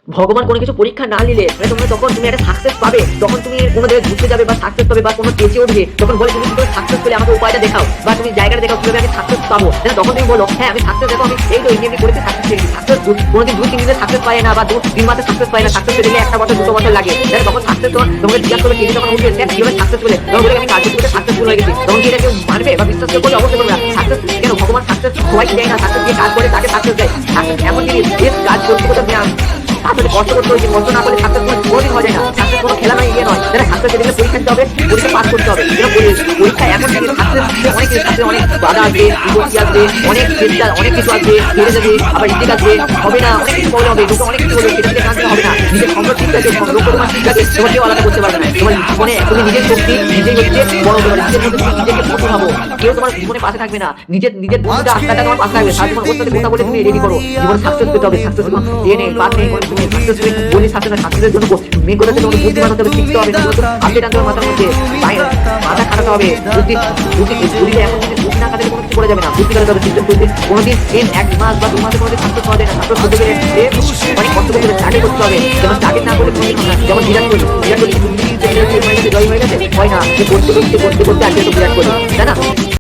ভগবান কোনো কিছু পরীক্ষা না নিলে মানে তোমরা যখন তুমি একটা সাকসেস পাবে, তখন তুমি কোনো জায়গায় ঘুরতে যাবে বা সাকসেস পাবে বা কোনো পেজে উঠবে, তখন বলে তুমি কি সাকসেস পেলে আমাকে উপায়টা দেখাও বা তুমি জায়গাটা দেখাও কিভাবে আমি সাকসেস পাবো। তখন তুমি বলো হ্যাঁ আমি সাকসেস দেখো, আমি এই তো এমনি করেছি সাকসেস পেয়েছি। সাকসেস কোনোদিন 2-3 দিনে সাকসেস পায় না বা 2-3 মাসে সাকসেস পায় না, সাকসেস পেতে গেলে 1 বছর 2 বছর লাগে। তখন সাকসেস তোমাকে জিজ্ঞাসা করবে টিভি যখন উঠবে কিভাবে সাকসেস পেলে, তখন বলে আমি কাজের করে সাকসেসফুল হয়ে গেছি। তখন কি এটা কেউ মানবে বা বিশ্বাস করবে? অবশ্যই করবে না। সাকসেস কেন ভগবান সাকসেস সবাইকে দেয় না, সাকসেস যে কাজ করে তাকে সাকসেস দেয়। সাকসেস এমন জিনিস যে কাজ করতে করতে আসলে কষ্ট করতে হয়েছে, কষ্ট না করলে সাকসেস কোনোদিন হয় না। সাকসেস কোনো খেলা নয়, ইয়ে নয়। যারা সাকসেস দিলে পরীক্ষা দিতে হবে, পরীক্ষা পাস করতে হবে। পরীক্ষা এমন জিনিস অনেক সাথে অনেক বাধা আসবে, বিপত্তি আসবে, অনেক চেষ্টা অনেক কিছু আসবে, হেরে যাবে, আবার ইজ্জত আসবে, হবে না, অনেক কিছু প্রবলেম হবে, লোকে অনেক কিছু বলবে, সেটা থেকে কাজ হবে না। নিজের সম্পদ ঠিক আছে, লোক তোমার ঠিক আছে, তোমার কেউ আলাদা করতে পারবে না। তোমার জীবনে তুমি নিজের শক্তি নিজেই হচ্ছে বড় হতে পারে। নিজের মধ্যে তুমি নিজেকে ছোট ভাবো, কেউ তোমার জীবনে পাশে থাকবে না। নিজের নিজের বন্ধুটা আত্মাটা তোমার পাশে থাকবে, সারা জীবন ওর সাথে কথা বলে তুমি রেডি করো। জীবনে সাকসেস পেতে হবে, সাকসেস কোনো নেই বাদ নেই, তুমি সাকসেস বলি সাকসেসের জন্য মেন কথা হচ্ছে তোমাকে বুদ্ধিমান হতে হবে, শিখতে হবে, আপডেট আনতে হবে মাথার মধ্যে, মাথা খাটাতে হবে, বুদ্ধিতে এমন জিনিস বুদ্ধি না খাটালে কোনো কিছু করা যাবে না। বুদ্ধি খাটাতে হবে, সিস্টেম করতে কোনোদিন 1 মাস বা 2 মাসে কোনোদিন সাকসেস পাওয়া যায় না। সাকসেস করতে গেলে অনেক কষ্ট করতে হবে, স্টার্টে করতে হবে। যেমন স্টার্টে না করলে কোনোদিন হয় না। যেমন বিরাট কোহলি জয় হয়ে গেছে, হয় না, করতে করতে করতে করতে আজকে তো বিরাট কোহলি, তাই না?